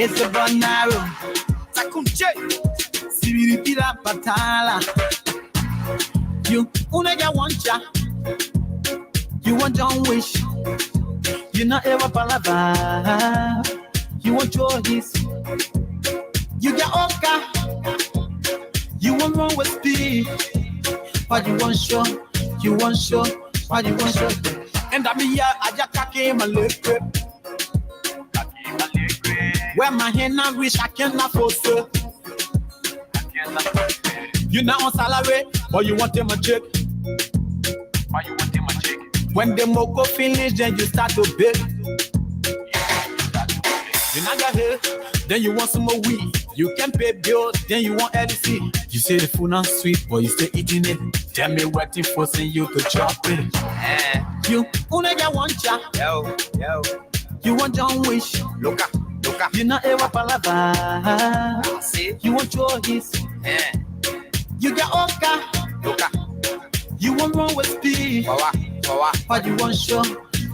It's a banaro. Takunche. Sibiripira patala. You unaja wancha. You want John Wish. You not ever palava. You want choice. You get Oka. You want wrong with speed. But you want show. You want show. But you want show. And I mean, yeah, I just came my leg grip. Where my hand not reach, I cannot force it. You not on salary, but you want them a check. When the moco finish, then you start to bid. You not got here, then you want some more weed. You can pay bills, then you want LC. You say the food not sweet, but you still eating it. Tell me what you forcing you to chop it. You unaja wancha. Yo. You want John Wish. Look. You not ever palava. You want choice. You get Oka. Look. You want wrong with speed. But you want show.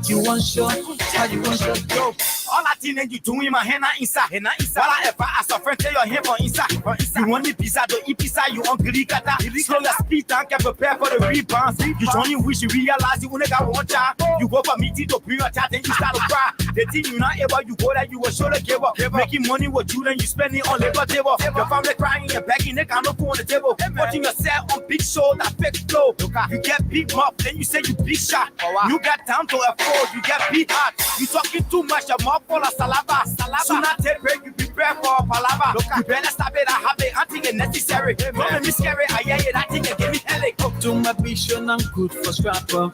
You want show. But you want show. Yo. All I think you doing my hand inside. While I ever ask a friend, tell your hand for inside. You want the pizza, don't eat pizza, you hungry kata. Slow your speed and can prepare for the rebounds. You only wish you realize you only got one child. You go for meeting to bring your child, then you start to cry. The thing you not able, you go that you will show the give up. Making money with you, then you spend it on labor table. Your family crying, you're begging, they can't go on the table. Watching yourself on big show, that fake flow. You get big up, then you say you big shot. You got time to afford, you get beat hard. You talking too much, your mouth full of salava. Sooner take break, you prepare for a palava. You better stop it, I have it, I think it's necessary. Don't make me scary, I hear it, I think it give me headache. Up to my vision, I'm good for scrapper.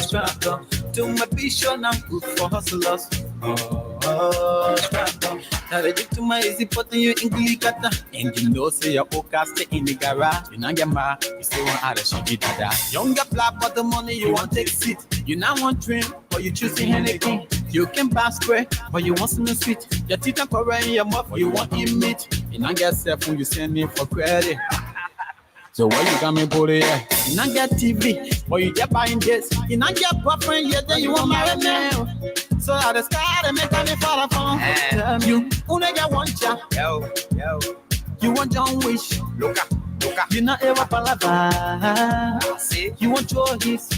Scrapper. To my vision, I'm good for hustlers. Scrapper. Now they get to my easy putting you in Glikata. And you know, say your Oka stay in the garage. You not get mad, you still want other shit that that. Younger black, but the money you want take seat. You not want drink, but you choosing anything. You can buy square, but you want something sweet. Your teeth are correct in your mouth, but you want eat meat. You not get self when you send me for credit. So why you got me bully? You not get TV, but you get buying this. You not get boyfriend yet, then you want marry now. So out the sky, they make me fall upon. You only get one job. Yo. You want John Wish. Look. You not ever palava. You want choice.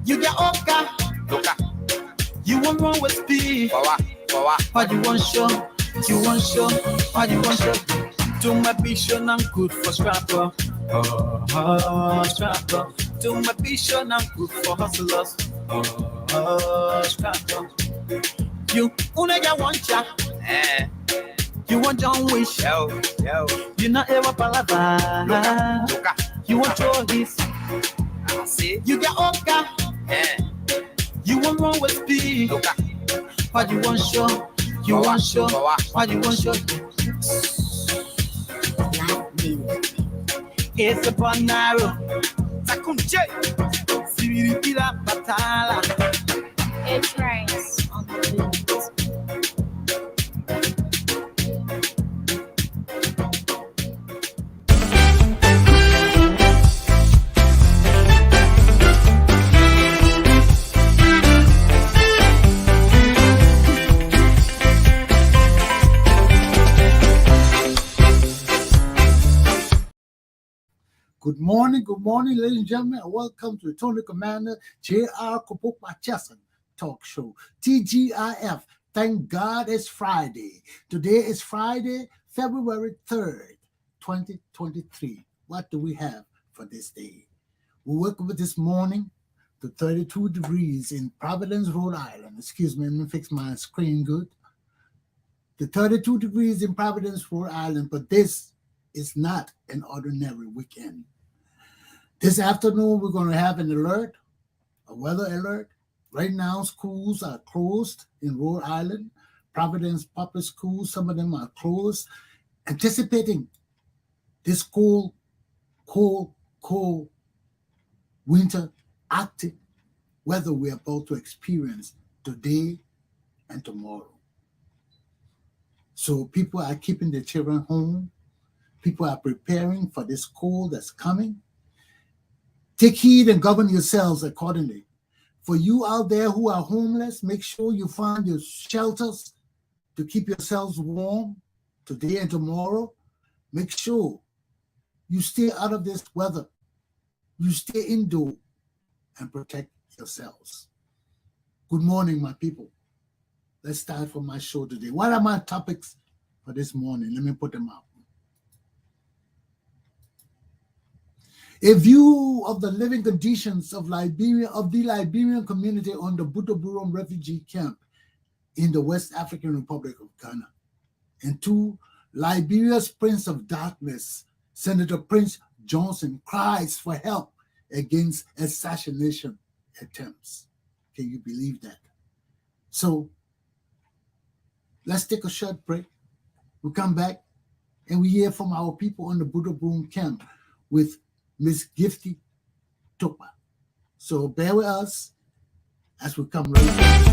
You get Oka. Look. You want wrong with speed. But you want show. You want show. But you want show. To my vision, I'm good for scrapper. Scrapper. To my vision, I'm good for hustlers. Scrapper. You only got one shot. You want John Wish. Yo. You not ever palava. Look. You want choice. You got Oka. You want wrong with speed. But you want show. You want show. But you want show. It's a banaro. Takunche. Sibiripira patala. It cries on the wind. Good morning, ladies and gentlemen, and welcome to the Tony Commander J.R. Glapohkpa Chesson talk show. TGIF, thank God it's Friday. Today is Friday, February 3rd, 2023. What do we have for this day? We woke up this morning to 32 degrees in Providence, Rhode Island. Excuse me, let me fix my screen good. The 32 degrees in Providence, Rhode Island, but this is not an ordinary weekend. This afternoon, we're going to have an alert, a weather alert. Right now, schools are closed in Rhode Island. Providence public schools, some of them are closed, anticipating this cold winter Arctic weather we're about to experience today and tomorrow. So people are keeping their children home. People are preparing for this cold that's coming. Take heed and govern yourselves accordingly. For you out there who are homeless, make sure you find your shelters to keep yourselves warm today and tomorrow. Make sure you stay out of this weather. You stay indoor and protect yourselves. Good morning, my people. Let's start from my show today. What are my topics for this morning? Let me put them up. A view of the living conditions of the Liberian community on the Buduburam Refugee Camp in the West African Republic of Ghana. And 2, Liberia's Prince of Darkness, Senator Prince Johnson, cries for help against assassination attempts. Can you believe that? So let's take a short break. We come back and we hear from our people on the Buduburam camp with Miss Gifty Togba. So bear with us as we come right back.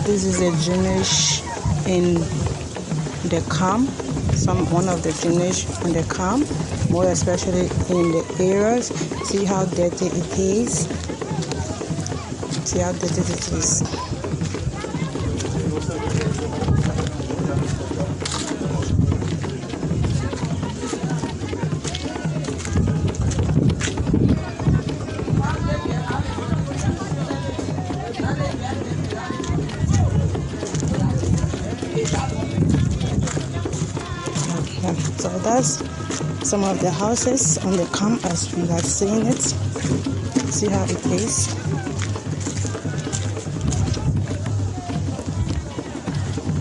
This is a drainage in the camp, one of the drainage on the camp, more especially in the areas. See how dirty it is. See how dirty it is. So that's some of the houses on the camp as we are seeing it. See how it is.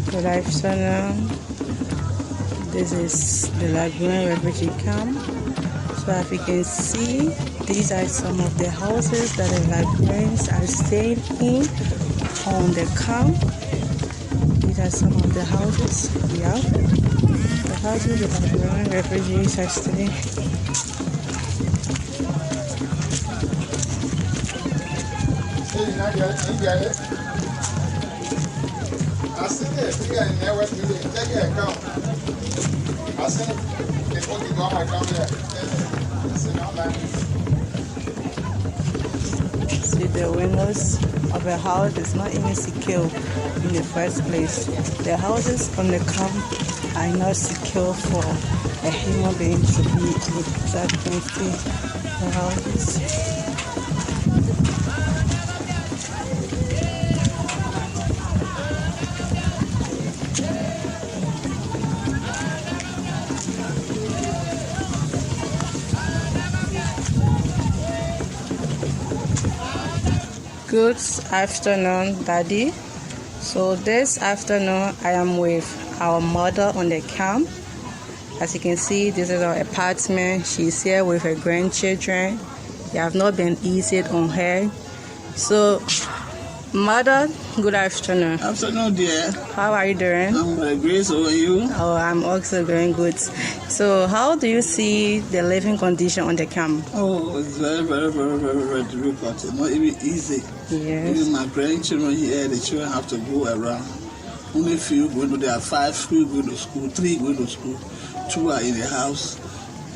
Good afternoon. This is the Liberian Refugee Camp. So as you can see, these are some of the houses that the Liberians are staying in on the camp. These are some of the houses we have. The houses the Liberian refugees are staying. See, the windows of a house is not even secure in the first place. The houses on the camp are not secure for a human being to be in. So you can see the houses. Good afternoon, Daddy. So this afternoon I am with our mother on the camp. As you can see, this is our apartment. She's here with her grandchildren. They have not been easy on her. So, Mother, good afternoon. Afternoon, dear. How are you doing? I'm very great. How are you? Oh, I'm also doing good. So, how do you see the living condition on the camp? Oh, it's very, very, very, very, very difficult. It's not even easy. Yes. Even my grandchildren here, the children have to go around. Only few going to, there are 5 schools going to school, 3 going to school, 2 are in the house.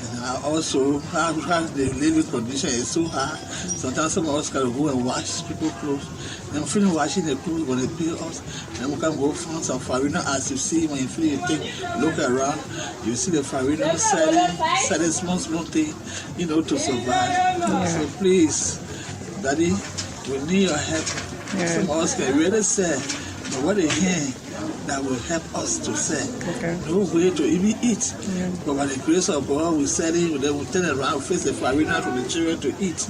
And also, how the living condition is so hard. Sometimes some of us can go and wash people's clothes. Then finish washing the clothes when they pay us. Then we can go find some farina. As you see, when you finish, look around, you see the farina selling small thing, to survive. Yeah. So please, Daddy, we need your help. Yeah. Some of us can really say, but what they hear that will help us to sell. Okay. No way to even eat. Yeah. But by the grace of God, we sell it, then we turn around, face the farina for the children to eat.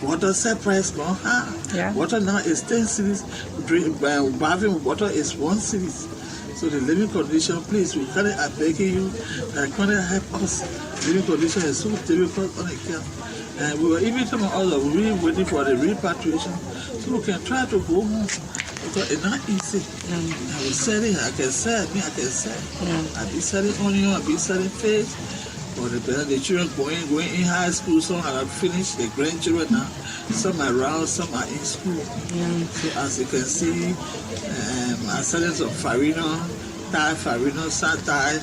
Water sell price gone high. Yeah. Water now is 10 cities. Bathing water is 1 city. So the living condition, please, we kind of are begging you that kind of help us. Living condition is so difficult on the camp. And we were even some of us are really waiting for the repatriation so we can try to go home. Because it's not easy. I was selling, I can sell, I can sell. I be selling onion, I be selling fish. But the children going in high school, some have finished, the grandchildren now, some are around, some are in school. So as you can see, ascendants of Farino, Thai Farino, Satai,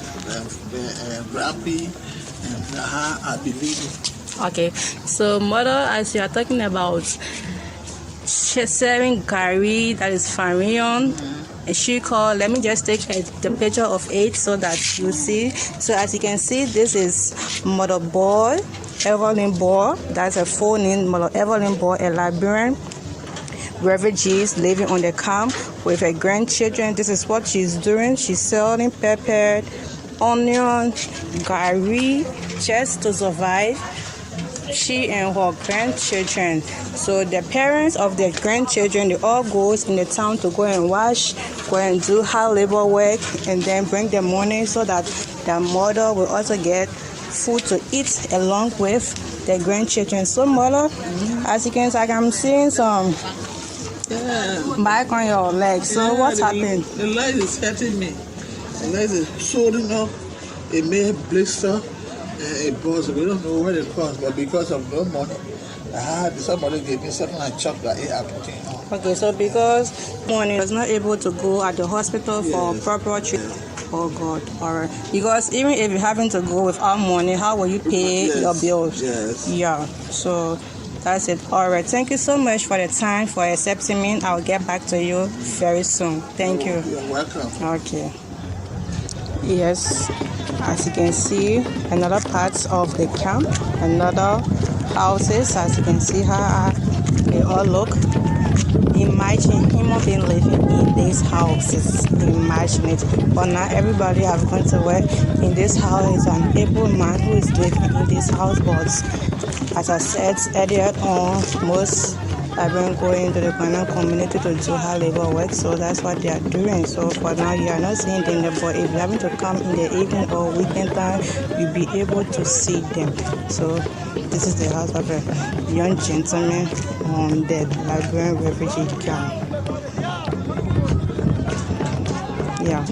Grappy, and Naha, I believe. Okay, so mother, as you are talking about serving Gary, that is Farion, and she called, let me just take the picture of it so that you see. So as you can see, this is Mother Boy, Evelyn Boy, that's a full name, Mother Evelyn Boy, a Liberian refugees living on the camp with her grandchildren. This is what she's doing. She's selling pepper, onion, Gary, just to survive. She and her grandchildren. So the parents of the grandchildren, they all goes in the town to go and wash, go and do hard labor work, and then bring the money so that the mother will also get food to eat along with the grandchildren. So mother, as you can see, I'm seeing some mark on your leg. So what's happened? The leg is hurting me. The leg is swollen up. It may blister. It was, we don't know what it cost, but because of no money, somebody gave me something like chocolate. I put it on. Okay, so because money was not able to go at the hospital for proper treatment. Oh God, alright. Because even if you're having to go without money, how will you pay your bills? Yes. Yeah, so that's it. Alright, thank you so much for the time, for accepting me. I'll get back to you very soon. Thank you. You're welcome. Okay. Yes, as you can see, another part of the camp, another houses, as you can see how they all look. Imagine human being living in these houses. Imagine it. But now everybody have gone to work. In this house is an able man who is living in this house. But as I said earlier on, most have been going to the Ghana community to do hard labor work, so that's what they are doing. So for now, you are not seeing them, but if you happen to come in the evening or weekend time, you'll be able to see them. So this is the house of a young gentleman on the Liberian Refugee Camp. Yeah.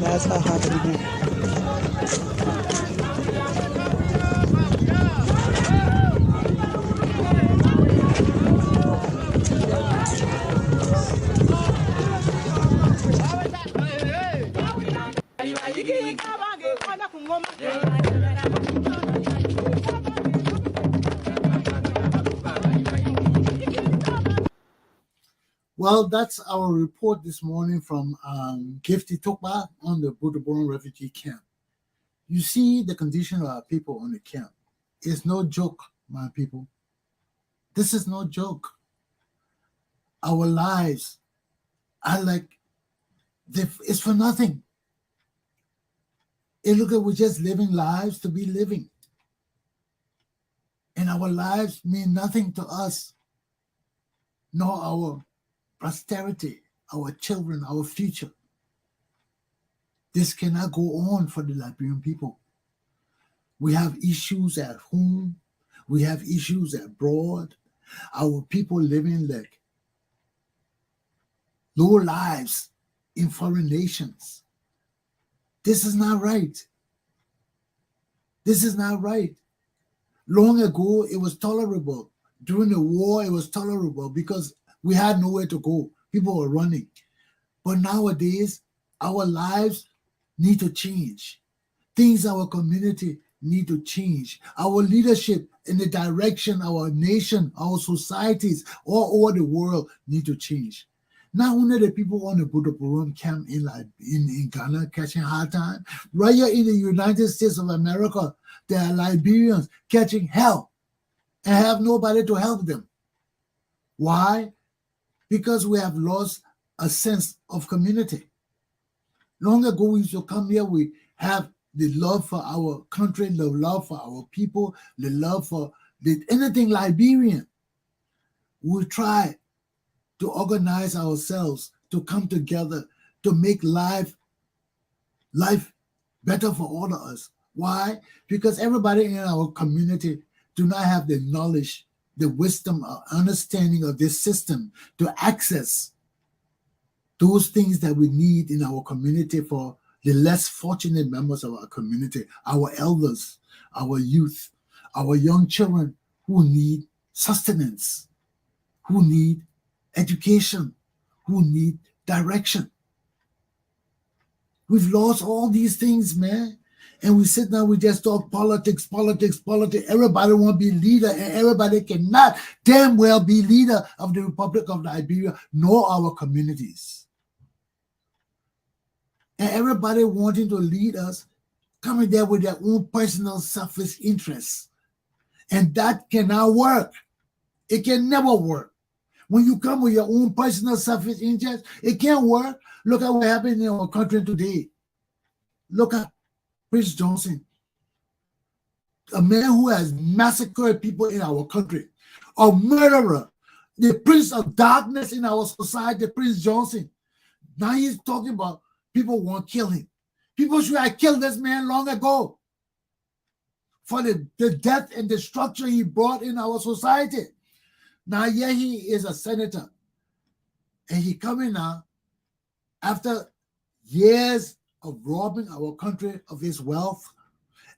That's what happened here. Well, that's our report this morning from Gifty Togba on the Buduburam Refugee Camp. You see the condition of our people on the camp. It's no joke, my people. This is no joke. Our lives are like, it's for nothing. And look at, we're just living lives to be living. And our lives mean nothing to us, nor our posterity, our children, our future. This cannot go on for the Liberian people. We have issues at home. We have issues abroad. Our people living like low lives in foreign nations. This is not right. This is not right. Long ago, it was tolerable. During the war, it was tolerable because we had nowhere to go. People were running. But nowadays, our lives need to change. Things in our community need to change. Our leadership in the direction, our nation, our societies all over the world need to change. Not only the people on the Buduburam camp in Ghana catching hard time, right here in the United States of America, there are Liberians catching hell and have nobody to help them. Why? Because we have lost a sense of community. Long ago, we used to come here, we have the love for our country, the love for our people, the love for anything Liberian. We try to organize ourselves, to come together, to make life better for all of us. Why? Because everybody in our community do not have the knowledge, the wisdom, or understanding of this system to access those things that we need in our community for the less fortunate members of our community, our elders, our youth, our young children who need sustenance, who need education, who need direction. We've lost all these things, man. And we sit down, we just talk politics. Everybody want to be leader, and everybody cannot damn well be leader of the Republic of Liberia, nor our communities. And everybody wanting to lead us, coming there with their own personal selfish interests. And that cannot work. It can never work. When you come with your own personal selfish interest, it can't work. Look at what happened in our country today. Look at Prince Johnson, a man who has massacred people in our country, a murderer, the prince of darkness in our society, Prince Johnson. Now he's talking about people want to kill him. People should have killed this man long ago for the death and destruction he brought in our society. Now, yeah, he is a senator. And he coming now after years of robbing our country of its wealth,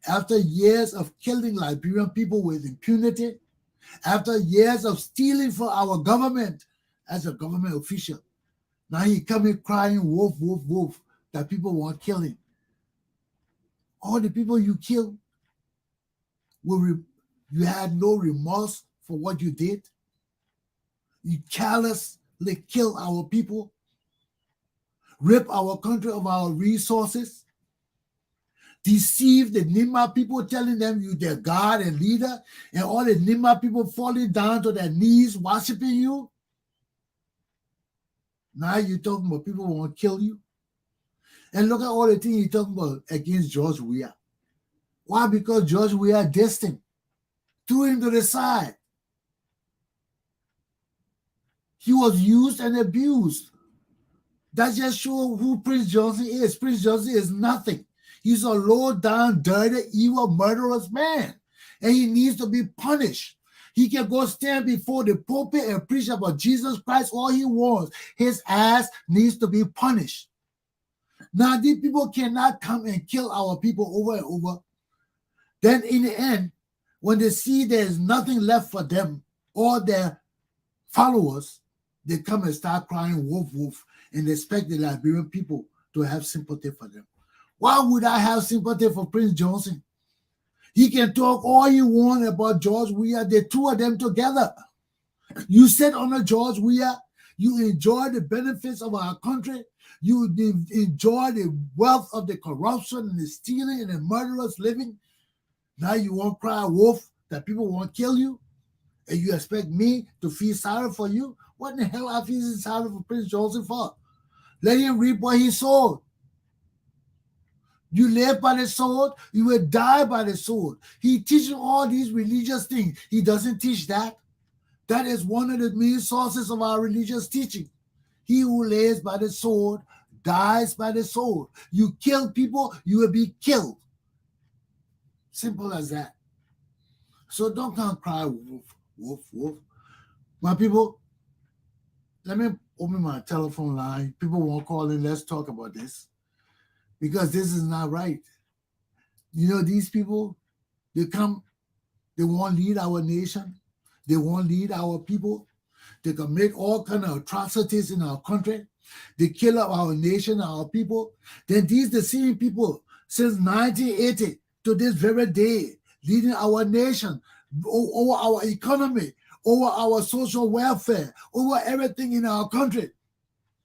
after years of killing Liberian people with impunity, after years of stealing for our government as a government official. Now he coming crying, wolf, wolf, wolf, that people want to kill him. All the people you killed, you had no remorse for what you did. You callously kill our people, rip our country of our resources, deceive the Nima people, telling them you their God and leader, and all the Nima people falling down to their knees, worshiping you. Now you're talking about people who want to kill you. And look at all the things you're talking about against George Weah. Why? Because George Weah dissed him, threw him to the side. He was used and abused. That just shows who Prince Johnson is. Prince Johnson is nothing. He's a low-down, dirty, evil, murderous man. And he needs to be punished. He can go stand before the pulpit and preach about Jesus Christ all he wants. His ass needs to be punished. Now, these people cannot come and kill our people over and over. Then in the end, when they see there's nothing left for them or their followers, they come and start crying wolf, wolf, and expect the Liberian people to have sympathy for them. Why would I have sympathy for Prince Johnson? He can talk all you want about George Weah, the two of them together. You sit under George Weah, you enjoy the benefits of our country, you enjoy the wealth of the corruption and the stealing and the murderous living. Now you won't cry wolf that people won't kill you, and you expect me to feel sorry for you? What in the hell I feel sorry for Prince Johnson for? Let him reap what he sowed. You live by the sword, you will die by the sword. He teaches all these religious things. He doesn't teach that. That is one of the main sources of our religious teaching. He who lays by the sword dies by the sword. You kill people, you will be killed. Simple as that. So don't come cry wolf, wolf, wolf. My people, let me open my telephone line. People won't call in. Let's talk about this. Because this is not right. You know, these people, they come, they want to lead our nation. They want to lead our people. They commit all kinds of atrocities in our country. They kill up our nation, our people. Then these the same people, since 1980 to this very day, leading our nation, over our economy, over our social welfare, over everything in our country.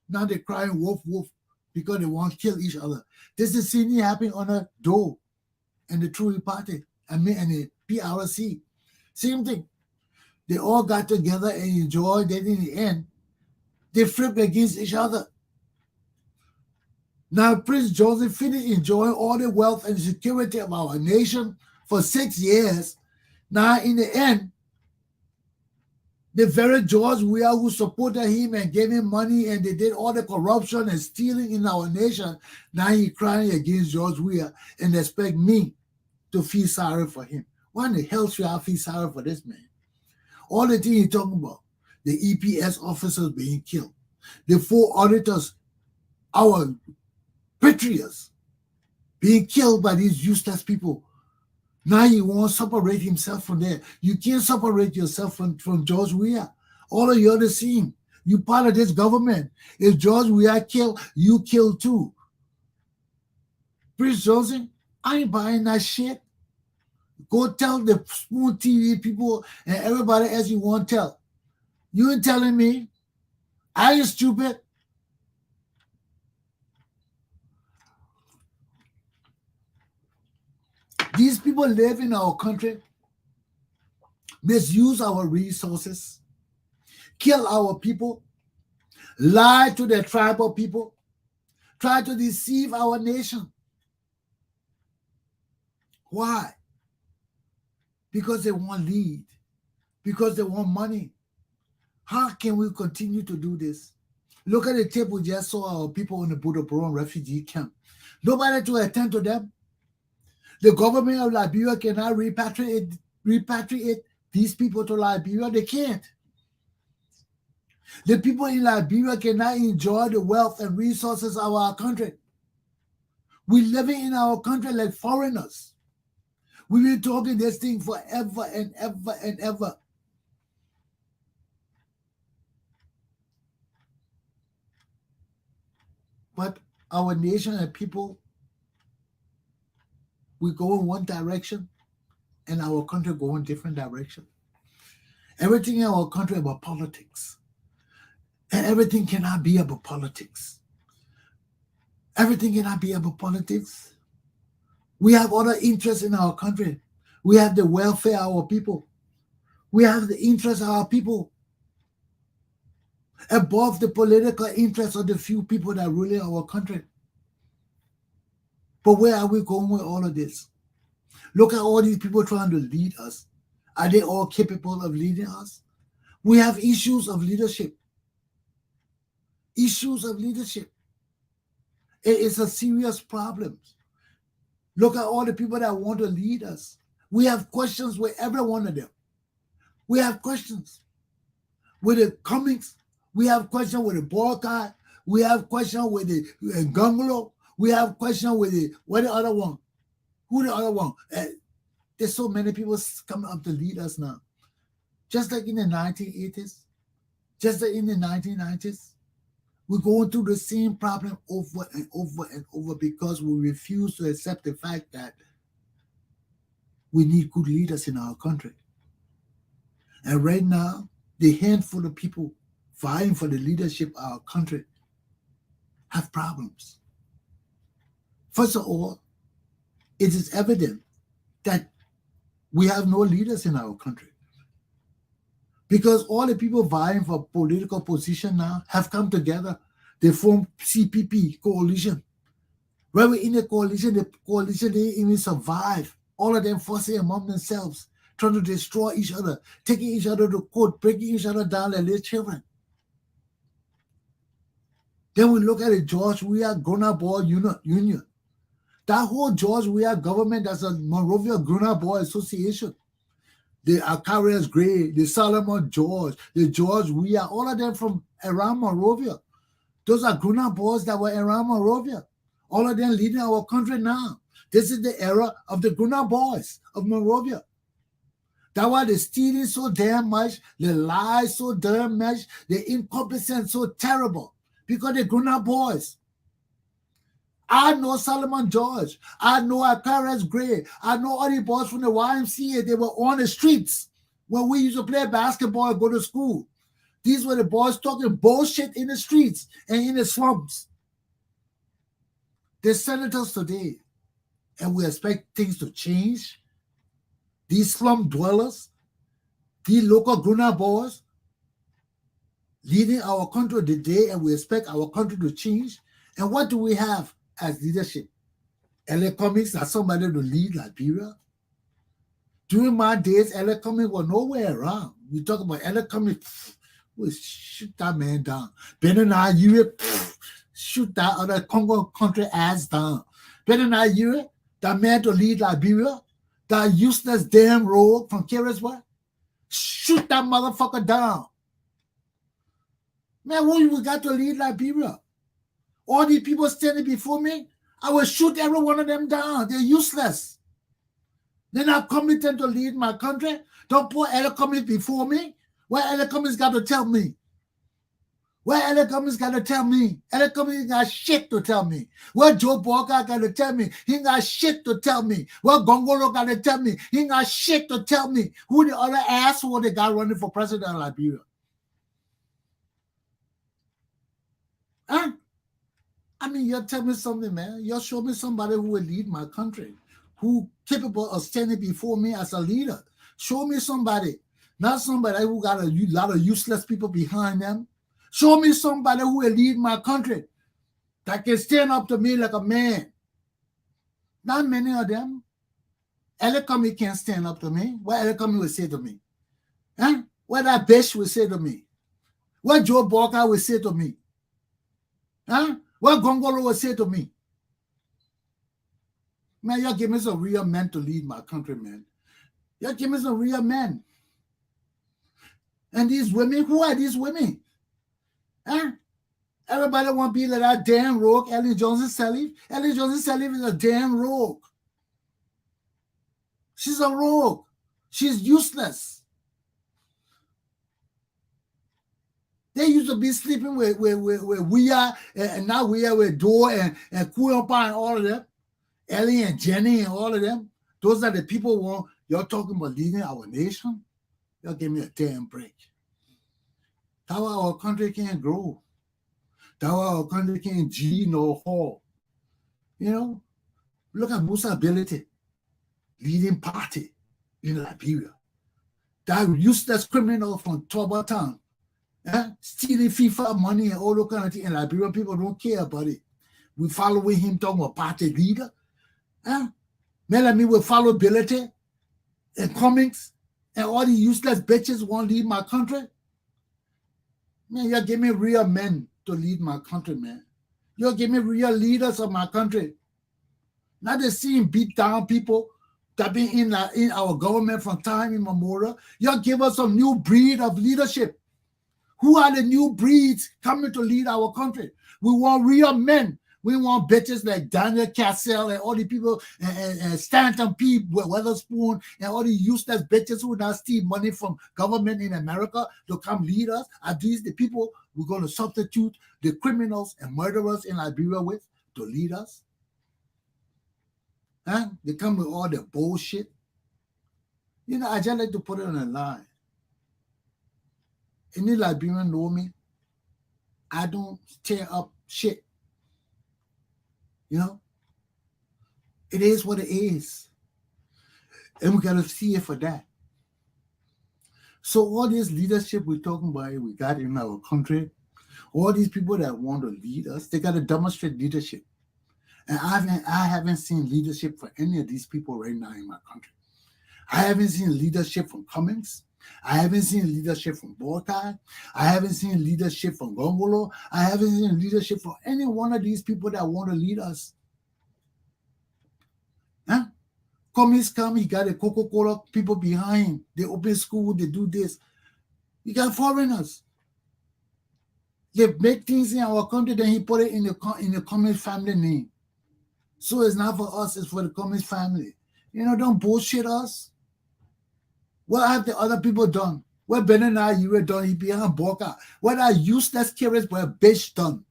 Now they're crying wolf, wolf, because they want to kill each other. This is seen happening on a DOE and the True Party, and the PRC. Same thing. They all got together and enjoyed. Then in the end, they flipped against each other. Now Prince Joseph finished enjoying all the wealth and security of our nation for 6 years. Now in the end, The very George Weah who supported him and gave him money and they did all the corruption and stealing in our nation, now he crying against George Weah and expect me to feel sorry for him. Why in the hell should I feel sorry for this man? All the things he's talking about, the EPS officers being killed, the 4 auditors, our patriots, being killed by these useless people. Now he wants to separate himself from there. You can't separate yourself from George Weah. All of you are the same. You part of this government. If George Weah killed, you kill too. Prince Johnson, I ain't buying that shit. Go tell the Spoon TV people and everybody else you want to tell. You ain't telling me. Are you stupid? These people live in our country, misuse our resources, kill our people, lie to the tribal people, try to deceive our nation. Why? Because they want lead, because they want money. How can we continue to do this? Look at the tape we just saw our people in the Buduburam Refugee Camp. Nobody to attend to them. The government of Liberia cannot repatriate these people to Liberia. They can't. The people in Liberia cannot enjoy the wealth and resources of our country. We're living in our country like foreigners. We've been talking this thing forever and ever and ever. But our nation and people, we go in one direction and our country go in different direction. Everything in our country about politics. And everything cannot be about politics. Everything cannot be about politics. We have other interests in our country. We have the welfare of our people. We have the interests of our people above the political interests of the few people that rule our country. But where are we going with all of this? Look at all these people trying to lead us. Are they all capable of leading us? We have issues of leadership. Issues of leadership. It is a serious problem. Look at all the people that want to lead us. We have questions with every one of them. We have questions with the Cummings. We have questions with the boycott. We have questions with the Gungalo. We have questions with the other one? Who the other one? There's so many people coming up to lead us now. Just like in the 1980s, just like in the 1990s, we're going through the same problem over and over and over because we refuse to accept the fact that we need good leaders in our country. And right now, the handful of people vying for the leadership of our country have problems. First of all, it is evident that we have no leaders in our country because all the people vying for political position now have come together. They form CPP, coalition. When we're in the coalition didn't even survive. All of them fussing among themselves, trying to destroy each other, taking each other to court, breaking each other down like little children. Then we look at the George Weah Grown-Up Boy Union. That whole George Weah government, that's a Monrovia Grown-Up Boy Association. The Akarias Gray, the Solomon George, the George Weah, all of them from around Monrovia. Those are grown-up boys that were around Monrovia. All of them leading our country now. This is the era of the grown-up boys of Monrovia. That's why they're stealing so damn much, they lie so damn much, the incompetence so terrible. Because they're grown-up boys. I know Solomon George. I know Akarias Gray. I know all the boys from the YMCA. They were on the streets when we used to play basketball and go to school. These were the boys talking bullshit in the streets and in the slums. They're senators today, and we expect things to change. These slum dwellers, these local grown-up boys, leading our country today, and we expect our country to change. And what do we have as leadership? L.A. Cummings, that's somebody to lead Liberia. During my days, Elliot Cummings was nowhere around. You talk about Elliot Cummings, we shoot that man down. Benin, shoot that other Congo country ass down. Benin, that man to lead Liberia, that useless damn rogue from Kereswa, shoot that motherfucker down. Man, what you got to lead Liberia? All these people standing before me, I will shoot every one of them down. They're useless. They're not competent to lead my country. Don't put Elliot Cummings before me. What Elliot Cummings got to tell me? What Elliot Cummings got to tell me? Elliot Cummings got shit to tell me. What Joe Walker got to tell me? He got shit to tell me. What Gongolo got to tell me? He got shit to tell me. Who the other asshole they got running for president of Liberia? Huh? I mean, you tell me something, man. You show me somebody who will lead my country, who capable of standing before me as a leader. Show me somebody, not somebody who got a lot of useless people behind them. Show me somebody who will lead my country that can stand up to me like a man. Not many of them. Elliot Cummings can't stand up to me. What Elliot Cummings will say to me? Huh? What that bitch will say to me? What Joe Walker will say to me? Huh? What Gongolo will say to me? Man, y'all give me some real men to lead my country, man. Y'all give me some real men. And these women, who are these women? Huh? Everybody want to be like that damn rogue, Ellen Johnson-Sirleaf. Ellen Johnson-Sirleaf is a damn rogue. She's a rogue. She's useless. They used to be sleeping with we are, and now we are with Dor and Kuyampa and all of them. Ellie and Jenny and all of them. Those are the people you're talking about leading our nation. Y'all give me a damn break. That's why our country can't grow. That's why our country can't G nor haul. You know, look at Musa Ability, leading party in Liberia. That useless criminal from Togba Town. Stealing FIFA money and all those kind of things, and Liberian people don't care about it. We following him talking about party leader. Melanie will follow Ability and Cummings and all the useless bitches want to lead my country. Man, you give me real men to lead my country, man. You give me real leaders of my country. Not the same beat down people that been in our government from time immemorial. You give us a new breed of leadership. Who are the new breeds coming to lead our country? We want real men. We want bitches like Daniel Cassell and all the people, and Stanton P. Weatherspoon, and all the useless bitches who now steal money from government in America to come lead us. Are these the people we're going to substitute the criminals and murderers in Liberia with to lead us? They come with all the bullshit. You know, I just like to put it on the line. Any Liberian know me, I don't tear up shit. You know? It is what it is. And we got to see it for that. So all this leadership we're talking about, we got in our country, all these people that want to lead us, they got to demonstrate leadership. And I haven't seen leadership for any of these people right now in my country. I haven't seen leadership from Cummings. I haven't seen leadership from Bortai. I haven't seen leadership from Gongolo. I haven't seen leadership from any one of these people that want to lead us. Cummings come, he got the Coca-Cola people behind him. They open school, they do this. You got foreigners. They make things in our country, then he put it in the Cummings family name. So it's not for us, it's for the Cummings family. You know, don't bullshit us. What have the other people done? What Benin you done? He behind Boca. What are useless Keresboy bitch done?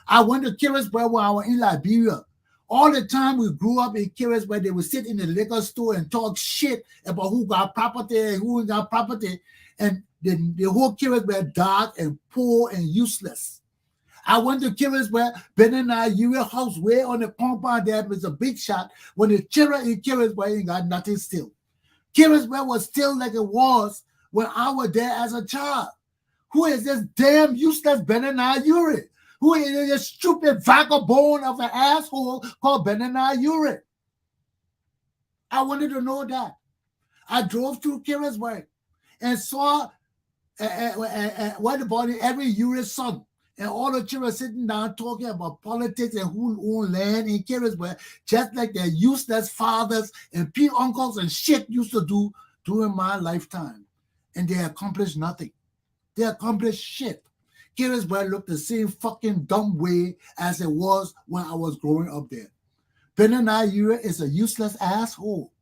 I went to Keresboy when I was in Liberia. All the time we grew up in Keresboy, they would sit in the liquor store and talk shit about who got property and who ain't got property. And the whole Keresboy dark and poor and useless. I went to Keresboy, Benin Nigeria house way on the compound there was a big shot when the children in Keresboy ain't got nothing still. Keresboy was still like it was when I was there as a child. Who is this damn useless Benana Uri? Who is this stupid vagabond of an asshole called Benana Uri? I wanted to know that. I drove through Carrotsburg and saw what the body every Uric son and all the children sitting down talking about politics and who own land in Carrotsburg, just like their useless fathers and uncles and shit used to do during my lifetime. And they accomplished nothing. They accomplished shit. Carrotsburg looked the same fucking dumb way as it was when I was growing up there. Benani Uric is a useless asshole.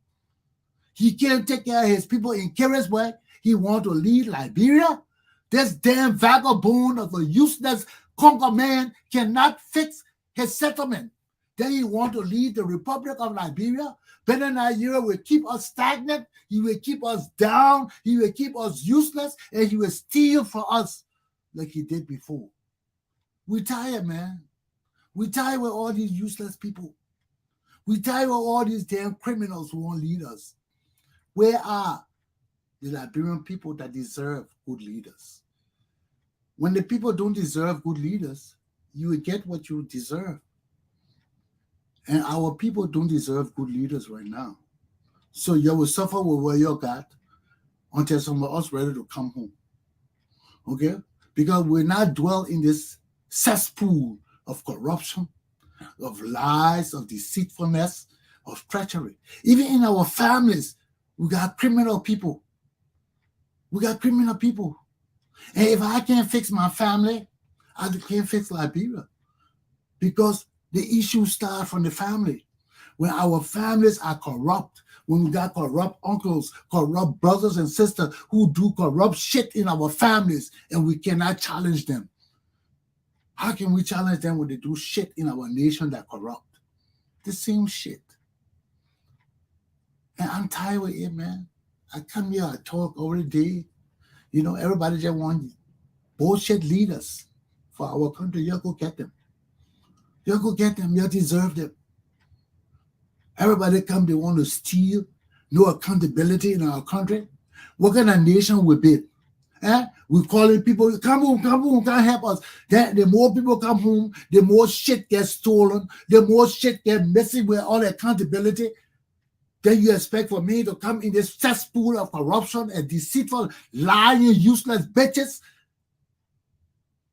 He can't take care of his people in Carrotsburg. He wants to lead Liberia. This damn vagabond of a useless conquer man cannot fix his settlement. Then he wants to lead the Republic of Liberia. Benani Uric will keep us stagnant. He will keep us down. He will keep us useless. And he will steal from us like he did before. We tired, man. We tired with all these useless people. We tired with all these damn criminals who won't lead us. Where are the Liberian people that deserve good leaders? When the people don't deserve good leaders, you will get what you deserve. And our people don't deserve good leaders right now. So you will suffer with what you got until someone else ready to come home. Okay? Because we're not dwell in this cesspool of corruption, of lies, of deceitfulness, of treachery. Even in our families, we got criminal people. We got criminal people. And if I can't fix my family, I can't fix Liberia. Because the issues start from the family. When our families are corrupt, when we got corrupt uncles, corrupt brothers and sisters who do corrupt shit in our families and we cannot challenge them. How can we challenge them when they do shit in our nation that corrupt? The same shit. And I'm tired with it, man. I come here, I talk every day. You know, everybody just wants bullshit leaders for our country. You go get them. You go get them. You deserve them. Everybody come, they want to steal. No accountability in our country. What kind of nation we be? We calling people, come home, come help us. The more people come home, the more shit gets stolen, the more shit gets messy with all the accountability. Then you expect for me to come in this cesspool of corruption and deceitful, lying, useless bitches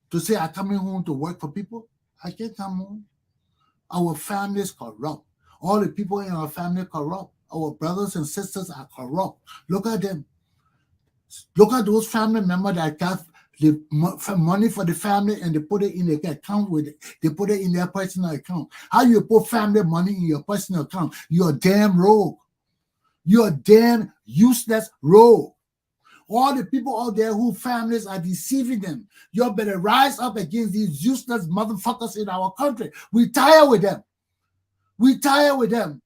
to say I'm coming home to work for people? I can't come home. Our families corrupt. All the people in our family corrupt. Our brothers and sisters are corrupt. Look at them. Look at those family members that got the money for the family and they put it in their account with it. They put it in their personal account. How you put family money in your personal account? You're a damn rogue. You're a damn useless rogue. All the people out there whose families are deceiving them, you better rise up against these useless motherfuckers in our country. We tired with them. We tired with them.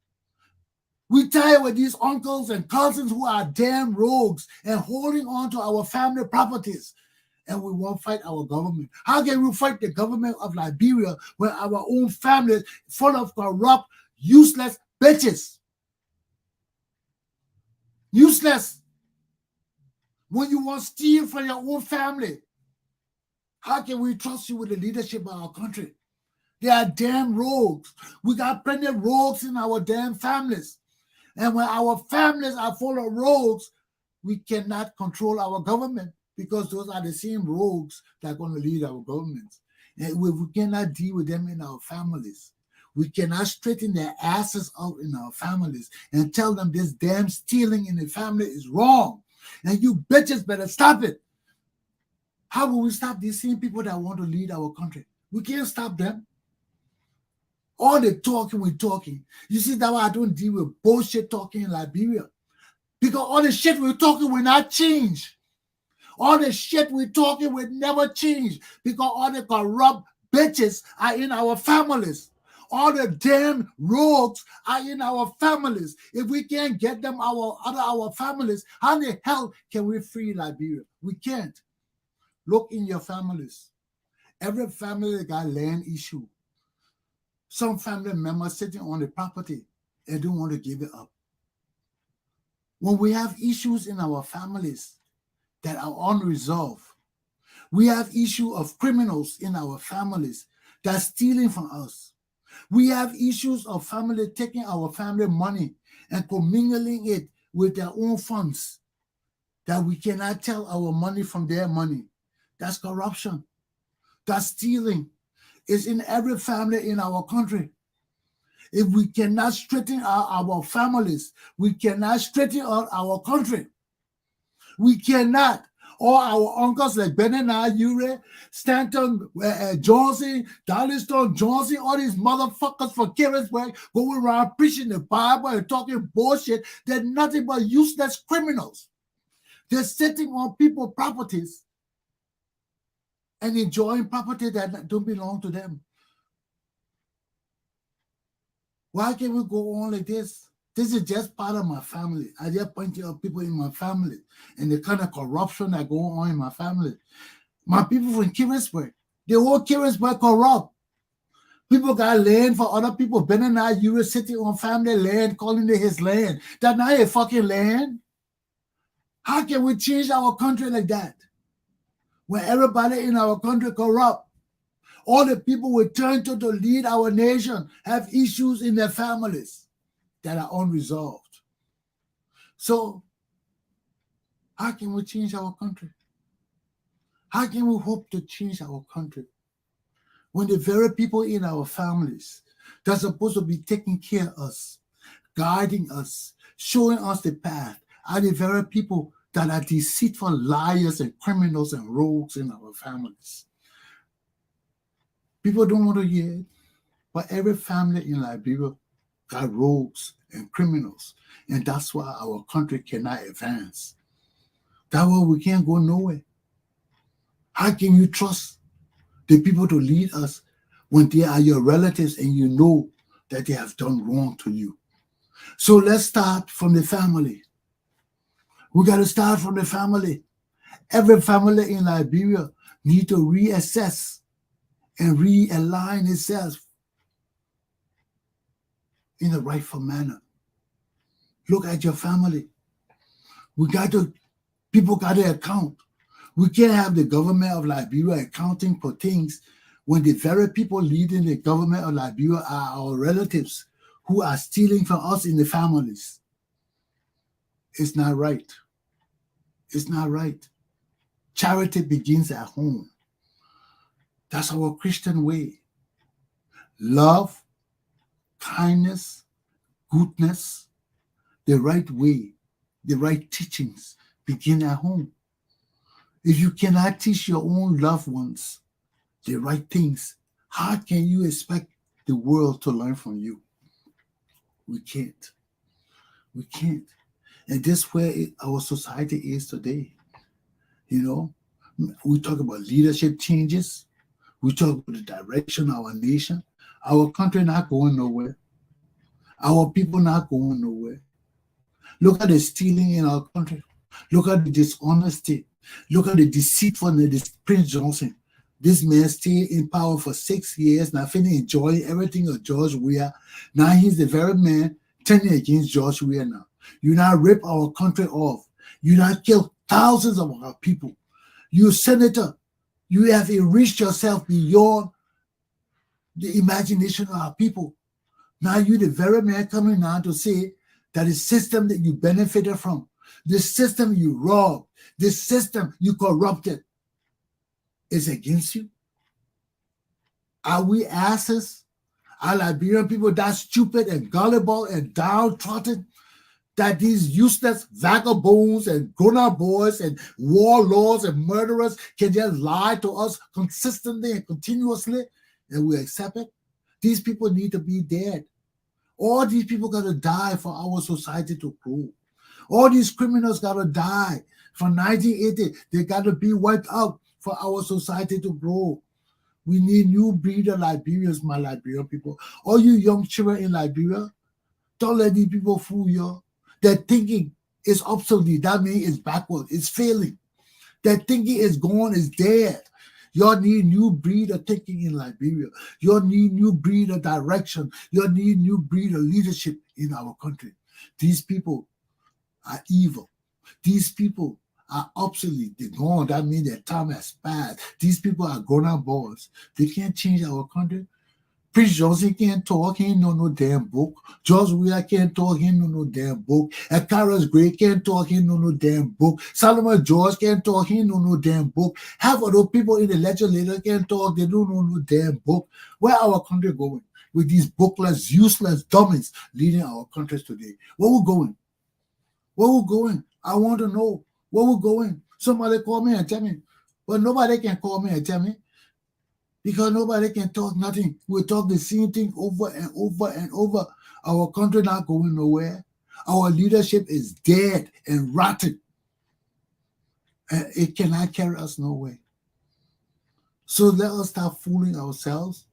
We tired with these uncles and cousins who are damn rogues and holding on to our family properties. And we won't fight our government. How can we fight the government of Liberia when our own families full of corrupt, useless bitches? Useless. When you want to steal from your own family, how can we trust you with the leadership of our country? They are damn rogues. We got plenty of rogues in our damn families. And when our families are full of rogues, we cannot control our government because those are the same rogues that are going to lead our governments. And we cannot deal with them in our families. We cannot straighten their asses out in our families and tell them this damn stealing in the family is wrong. And you bitches better stop it. How will we stop these same people that want to lead our country? We can't stop them. All the talking we're talking. You see, that's why I don't deal with bullshit talking in Liberia. Because all the shit we're talking will not change. All the shit we're talking will never change. Because all the corrupt bitches are in our families. All the damn rogues are in our families. If we can't get them out of our families, how the hell can we free Liberia? We can't. Look in your families. Every family got land issue. Some family members sitting on the property and don't want to give it up. When we have issues in our families that are unresolved, we have issue of criminals in our families that's stealing from us. We have issues of family taking our family money and commingling it with their own funds that we cannot tell our money from their money. That's corruption. That's stealing. It's in every family in our country. If we cannot straighten out our families, we cannot straighten out our country. We cannot. All our uncles like Benena, Ure, Stanton, Johnson, Darlington, Johnson, all these motherfuckers from Carrisburg going around preaching the Bible and talking bullshit. They're nothing but useless criminals. They're sitting on people's properties and enjoying property that don't belong to them. Why can't we go on like this? This is just part of my family. I just pointed out people in my family and the kind of corruption that go on in my family. My people from Carrisburg, the whole Carrisburg corrupt. People got land for other people. Ben and I, you were sitting on family land, calling it his land. That's not a fucking land. How can we change our country like that? When everybody in our country corrupt. All the people we turn to lead our nation have issues in their families that are unresolved. So, how can we change our country? How can we hope to change our country when the very people in our families that are supposed to be taking care of us, guiding us, showing us the path, are the very people that are deceitful liars and criminals and rogues in our families? People don't want to hear it, but every family in Liberia got rogues and criminals, and that's why our country cannot advance. That's why we can't go nowhere. How can you trust the people to lead us when they are your relatives and you know that they have done wrong to you? So let's start from the family. We got to start from the family. Every family in Liberia need to reassess and realign itself in the rightful manner. Look at your family. People got to account. We can't have the government of Liberia accounting for things when the very people leading the government of Liberia are our relatives who are stealing from us in the families. It's not right. It's not right. Charity begins at home. That's our Christian way. Love, kindness, goodness, the right way, the right teachings begin at home. If you cannot teach your own loved ones the right things, how can you expect the world to learn from you? We can't. We can't. And this is where our society is today. You know, we talk about leadership changes. We talk about the direction of our nation. Our country not going nowhere. Our people not going nowhere. Look at the stealing in our country. Look at the dishonesty. Look at the deceitfulness of Prince Johnson. This man stayed in power for 6 years, now finna enjoy everything of George Weah. Now he's the very man turning against George Weah now. You now rip our country off. You now kill thousands of our people. You senator, you have enriched yourself beyond the imagination of our people. Now you the very man coming now to say that the system that you benefited from, the system you robbed, the system you corrupted is against you. Are we asses? Are Liberian people that stupid and gullible and downtrodden that these useless vagabonds and grown-up boys and warlords and murderers can just lie to us consistently and continuously and we accept it? These people need to be dead. All these people got to die for our society to grow. All these criminals got to die. From 1980, they got to be wiped out for our society to grow. We need new breed of Liberians, my Liberian people. All you young children in Liberia, don't let these people fool you. Their thinking is obsolete. That means it's backward. It's failing. Their thinking is gone, is dead. You need new breed of thinking in Liberia. You need new breed of direction. You need new breed of leadership in our country. These people are evil. These people are obsolete. They're gone. That means their time has passed. These people are grown-up boys. They can't change our country. Prince Johnson can't talk, he ain't know no damn book. George Weah can't talk, he ain't know no damn book. And Carlos Gray can't talk, he ain't know no damn book. Solomon George can't talk, he ain't know no damn book. Half of those people in the legislature can't talk, they don't know no damn book. Where our country going? With these bookless, useless dummies leading our countries today. Where we going? Where we going? I want to know where we going. Somebody call me and tell me. But nobody can call me and tell me. Because nobody can talk nothing. We talk the same thing over and over and over. Our country not going nowhere. Our leadership is dead and rotten. And it cannot carry us nowhere. So let us start fooling ourselves.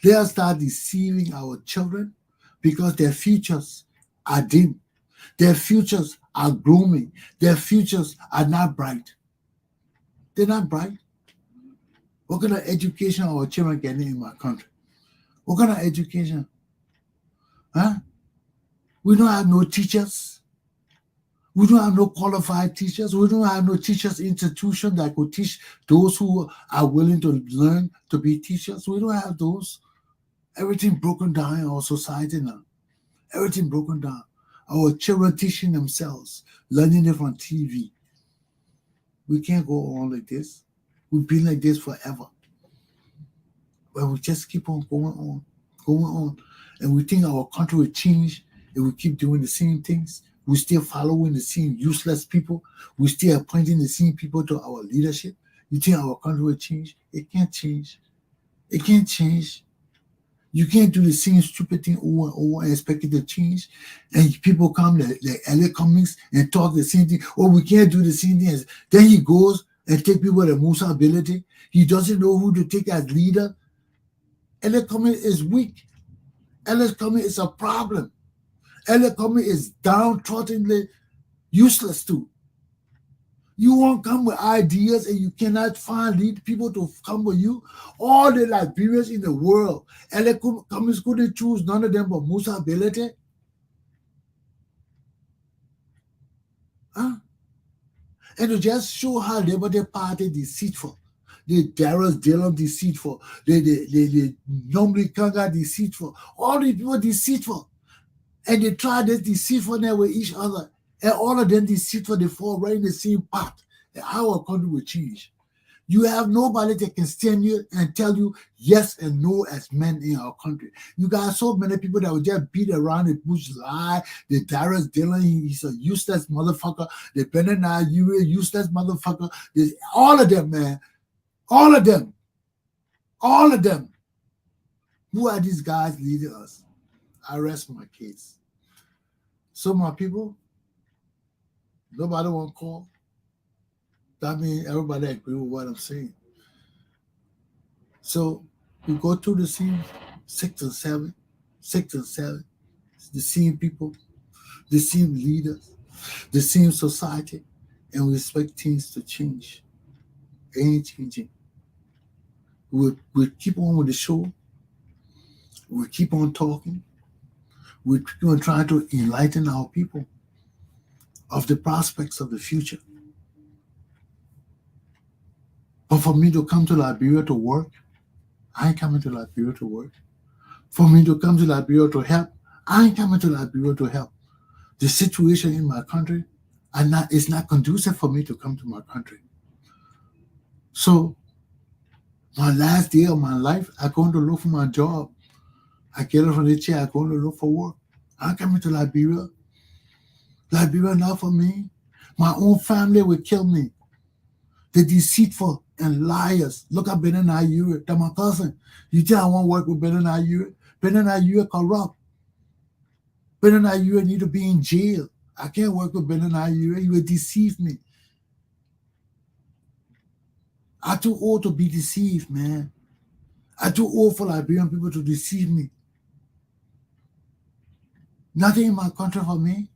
Let us start deceiving our children because their futures are dim. Their futures are gloomy. Their futures are not bright. They're not bright. What kind of education are our children getting in my country? What kind of education? Huh? We don't have no teachers. We don't have no qualified teachers. We don't have no teachers institution that could teach those who are willing to learn to be teachers. We don't have those. Everything broken down in our society now. Everything broken down. Our children teaching themselves, learning it from TV. We can't go on like this. We've been like this forever. But we just keep on going on. And we think our country will change if we keep doing the same things. We still following the same useless people. We still appointing the same people to our leadership. You think our country will change? It can't change. It can't change. You can't do the same stupid thing over and over and expect it to change. And people come, like Elliot Cummings, and talk the same thing. Oh, we can't do the same thing. Then he goes and take people with Musa ability. He doesn't know who to take as leader. Elliot Cummings is weak. Elliot Cummings is a problem. Elliot Cummings is downtroddenly useless too. You won't come with ideas and you cannot find people to come with you. All the Liberians in the world, Elliot Cummings couldn't choose none of them but Musa ability. Huh? And to just show how Liberty Party deceitful, the Darius Dillon deceitful, the Nomri Kanga deceitful, all these people deceitful. And they try this deceitfulness with each other. And all of them deceitful, they fall right in the same pot. And how our country will change. You have nobody that can stand you and tell you yes and no as men in our country. You got so many people that will just beat around the bush, lie. The Darius Dillon, he's a useless motherfucker. The Benana, you a useless motherfucker. There's all of them, man. All of them. All of them. Who are these guys leading us? I rest my case. So my people, nobody want to call. That means everybody agree with what I'm saying. So we go through the same 6 and 7, the same people, the same leaders, the same society, and we expect things to change. It ain't changing. We'll keep on with the show. We'll keep on talking. We're trying to enlighten our people of the prospects of the future. But for me to come to Liberia to work, I ain't coming to Liberia to work. For me to come to Liberia to help, I ain't coming to Liberia to help. The situation in my country is not conducive for me to come to my country. So my last day of my life, I'm going to look for my job. I get up from the chair, I'm going to look for work. I'm coming to Liberia. Liberia not for me. My own family will kill me. The deceitful and liars. Look at Benin Ayure. That's my cousin. You think I want to work with Benin Ayure? Benin Ayure corrupt. Benin Ayure need to be in jail. I can't work with Benin Ayure. He will deceive me. I'm too old to be deceived, man. I'm too old for Liberian people to deceive me. Nothing in my country for me.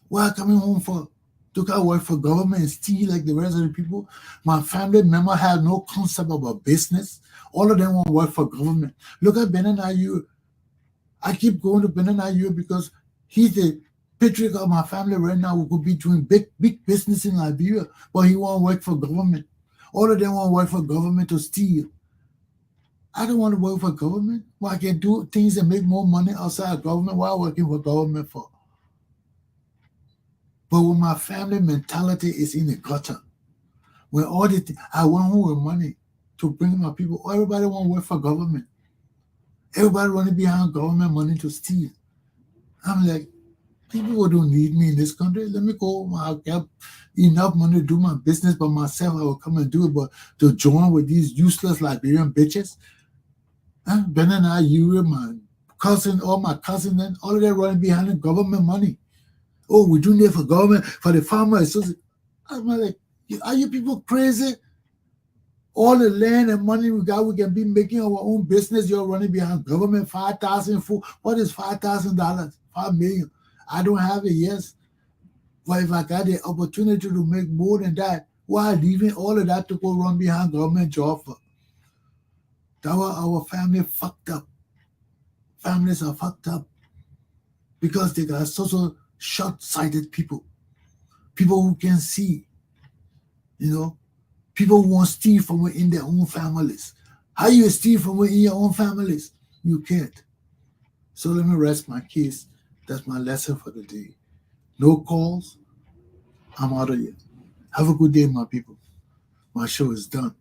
Why am I coming home for? To go work for government and steal like the rest of the people? My family member have no concept about business. All of them want to work for government. Look at Benin Ayure. I keep going to Benin Ayure because he's the patriarch of my family right now who could be doing big business in Liberia, but he won't work for government. All of them want to work for government to steal. I don't want to work for government. Well, I can do things and make more money outside of government. Why working for government for? But when my family mentality is in the gutter, when all the I want home with money to bring my people, everybody want to work for government. Everybody running behind government money to steal. I'm like, people don't need me in this country. Let me go. I'll get enough money to do my business by myself. I will come and do it. But to join with these useless Liberian bitches, Ben and I, you, my cousin, all my cousins, and all of them running behind the government money. Oh, we're doing it for government, for the farmers. I'm like, are you people crazy? All the land and money we got, we can be making our own business. You're running behind government, 5,000 food. What is $5,000? 5 million. I don't have it, yes. But if I got the opportunity to make more than that, why leaving all of that to go run behind government job for? That was our family fucked up. Families are fucked up because they got so short-sighted people. People who can see, people who want to steal from within their own families. How you steal from within your own families? You can't. So let me rest my case. That's my lesson for the day. No calls. I'm out of here. Have a good day, my people. My show is done.